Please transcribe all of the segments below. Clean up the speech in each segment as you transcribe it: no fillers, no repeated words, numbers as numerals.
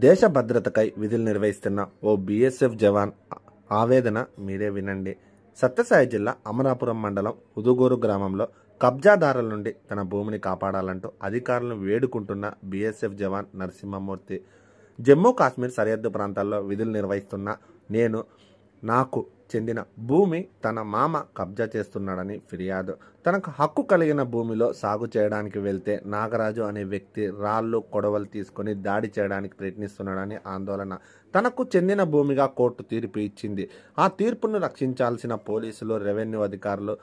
దేశ భద్రతకై విధులు నిర్వహిస్తున్న ఓ బీఎస్ఎఫ్ జవాన్ ఆవేదన మీరే వినండి. సత్యసాయి జిల్లా అమరాపురం మండలం ఉదుగూరు గ్రామంలో కబ్జాదారుల నుండి తన భూమిని కాపాడాలంటూ అధికారులను వేడుకుంటున్న బీఎస్ఎఫ్ జవాన్ నరసింహమూర్తి. జమ్మూ కాశ్మీర్ సరిహద్దు ప్రాంతాల్లో విధులు నిర్వహిస్తున్న నాకు చెందిన భూమి తన మామ కబ్జా చేస్తున్నాడని ఫిర్యాదు. తనకు హక్కు కలిగిన భూమిలో సాగు చేయడానికి వెళ్తే నాగరాజు అనే వ్యక్తి రాళ్ళు కొడవలు తీసుకొని దాడి చేయడానికి ప్రయత్నిస్తున్నాడని ఆందోళన. తనకు చెందిన భూమిగా కోర్టు తీర్పు ఇచ్చింది. ఆ తీర్పును రక్షించాల్సిన పోలీసులు, రెవెన్యూ అధికారులు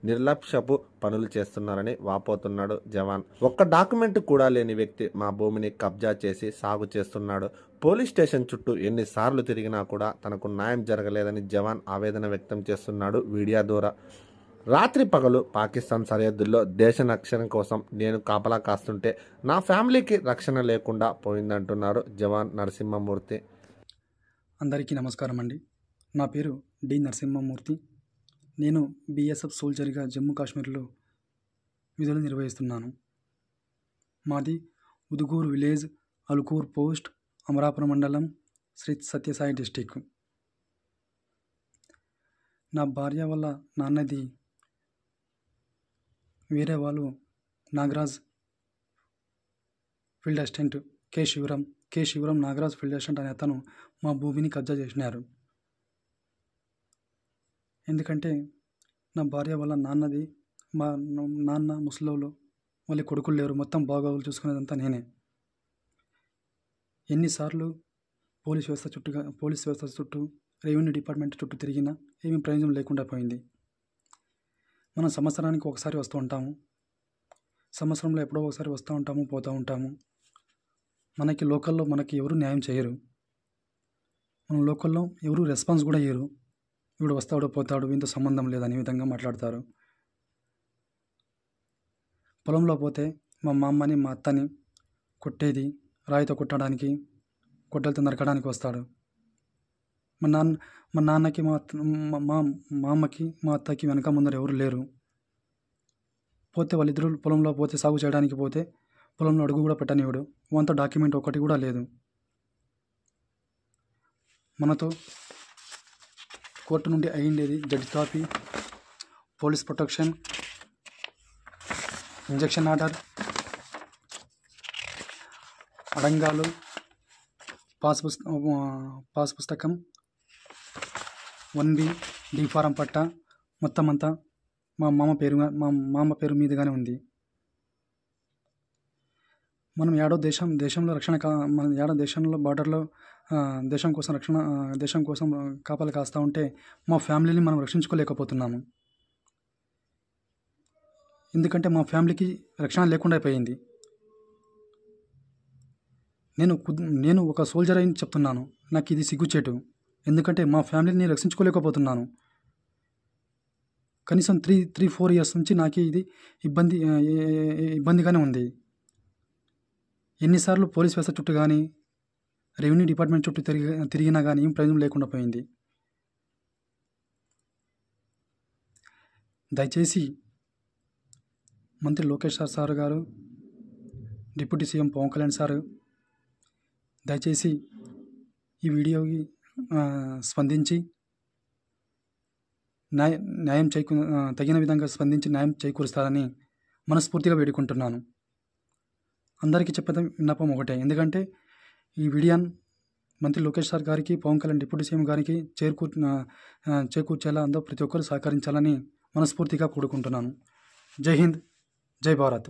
నిర్లక్ష్యపు పనులు చేస్తున్నారని వాపోతున్నాడు జవాన్. ఒక్క డాక్యుమెంట్ కూడా లేని వ్యక్తి మా భూమిని కబ్జా చేసి సాగు చేస్తున్నాడు. పోలీస్ స్టేషన్ చుట్టూ ఎన్నిసార్లు తిరిగినా కూడా తనకు న్యాయం జరగలేదని జవాన్ ఆవేదన వ్యక్తం చేస్తున్నాడు వీడియో ద్వారా. రాత్రి పగలు పాకిస్తాన్ సరిహద్దుల్లో దేశ రక్షణ కోసం నేను కాపలా కాస్తుంటే నా ఫ్యామిలీకి రక్షణ లేకుండా పోయిందంటున్నారు జవాన్ నరసింహమూర్తి. అందరికీ నమస్కారం అండి. నా పేరు డి నరసింహమూర్తి. నేను బీఎస్ఎఫ్ సోల్జర్గా జమ్మూ కాశ్మీర్లో విధులు నిర్వహిస్తున్నాను. మాది ఉదుగూరు విలేజ్, అలుకూర్ పోస్ట్, అమరాపురం మండలం, శ్రీ సత్యసాయి డిస్టిక్. నా భార్య వాళ్ళ నాన్నది వేరే వాళ్ళు Nagaraj field assistant K Sivaram Nagaraj field assistant అనే అతను మా భూమిని కబ్జా చేసినారు. ఎందుకంటే నా భార్య వాళ్ళ నాన్నది, మా నాన్న ముసలోళ్ళు, మళ్ళీ కొడుకులు లేరు, మొత్తం బాగోగులు చూసుకునేదంతా నేనే. ఎన్నిసార్లు పోలీస్ వ్యవస్థ చుట్టూ రెవెన్యూ డిపార్ట్మెంట్ చుట్టూ తిరిగినా ఏమీ ప్రయోజనం లేకుండా పోయింది. మనం సంవత్సరానికి ఒకసారి వస్తూ ఉంటాము, సంవత్సరంలో ఎప్పుడో ఒకసారి వస్తూ ఉంటాము, పోతూ ఉంటాము. లోకల్లో మనకి ఎవరు న్యాయం చేయరు. మన లోకల్లో ఎవరు రెస్పాన్స్ కూడా ఇయ్యరు. వీడు వస్తాడు పోతాడు, వీంతో సంబంధం లేదని విధంగా మాట్లాడతారు. పొలంలో పోతే మా అమ్మని మా అత్తని కొట్టేది, రాయితో కొట్టడానికి, గొడ్డలతో నరకడానికి వస్తాడు. మా నాన్నకి మా అమ్మకి మా అత్తకి వెనక ముందర ఎవరు లేరు. పోతే వాళ్ళిద్దరూ పొలంలో పోతే సాగు చేయడానికి పోతే పొలంలో అడుగు కూడా పెట్టనివాడు. వంత డాక్యుమెంట్ ఒకటి కూడా లేదు. మనతో కోర్టు నుండి అయ్యిండేది judge copy, police protection, injunction order, అడంగాలు, పాస్ పుస్తకం, 1B డి ఫారం పట్ట, మొత్తం అంతా మా మామ పేరు మీదుగానే ఉంది. మనం దేశంలో బార్డర్లో దేశం కోసం కాపలా కాస్తూ ఉంటే మా ఫ్యామిలీని మనం రక్షించుకోలేకపోతున్నాము. ఎందుకంటే మా ఫ్యామిలీకి రక్షణ లేకుండా అయిపోయింది. నేను ఒక సోల్జర్ అని చెప్తున్నాను. నాకు ఇది సిగ్గుచేటు. ఎందుకంటే మా ఫ్యామిలీని రక్షించుకోలేకపోతున్నాను. కనీసం 3-4 ఇయర్స్ నుంచి నాకు ఇది ఇబ్బందిగానే ఉంది. ఎన్నిసార్లు పోలీస్ వ్యవస్థ చుట్టూ కానీ రెవెన్యూ డిపార్ట్మెంట్ చుట్టూ తిరిగినా కానీ ఏం ప్రయోజనం లేకుండా పోయింది. దయచేసి మంత్రి లోకేష్ సార్ గారు, deputy CM Pawan Kalyan sir దయచేసి ఈ వీడియోకి స్పందించి తగిన విధంగా స్పందించి న్యాయం చేకూరుస్తారని మనస్ఫూర్తిగా వేడుకుంటున్నాను. అందరికీ చెప్పేది విన్నపం ఒకటే. ఎందుకంటే ఈ వీడియోని మంత్రి లోకేష్ సార్ గారికి, పవన్ కళ్యాణ్ డిప్యూటీ సీఎం గారికి చేకూర్చేలా అందరూ ప్రతి ఒక్కరు సహకరించాలని మనస్ఫూర్తిగా కోరుకుంటున్నాను. జై హింద్, జై భారత్.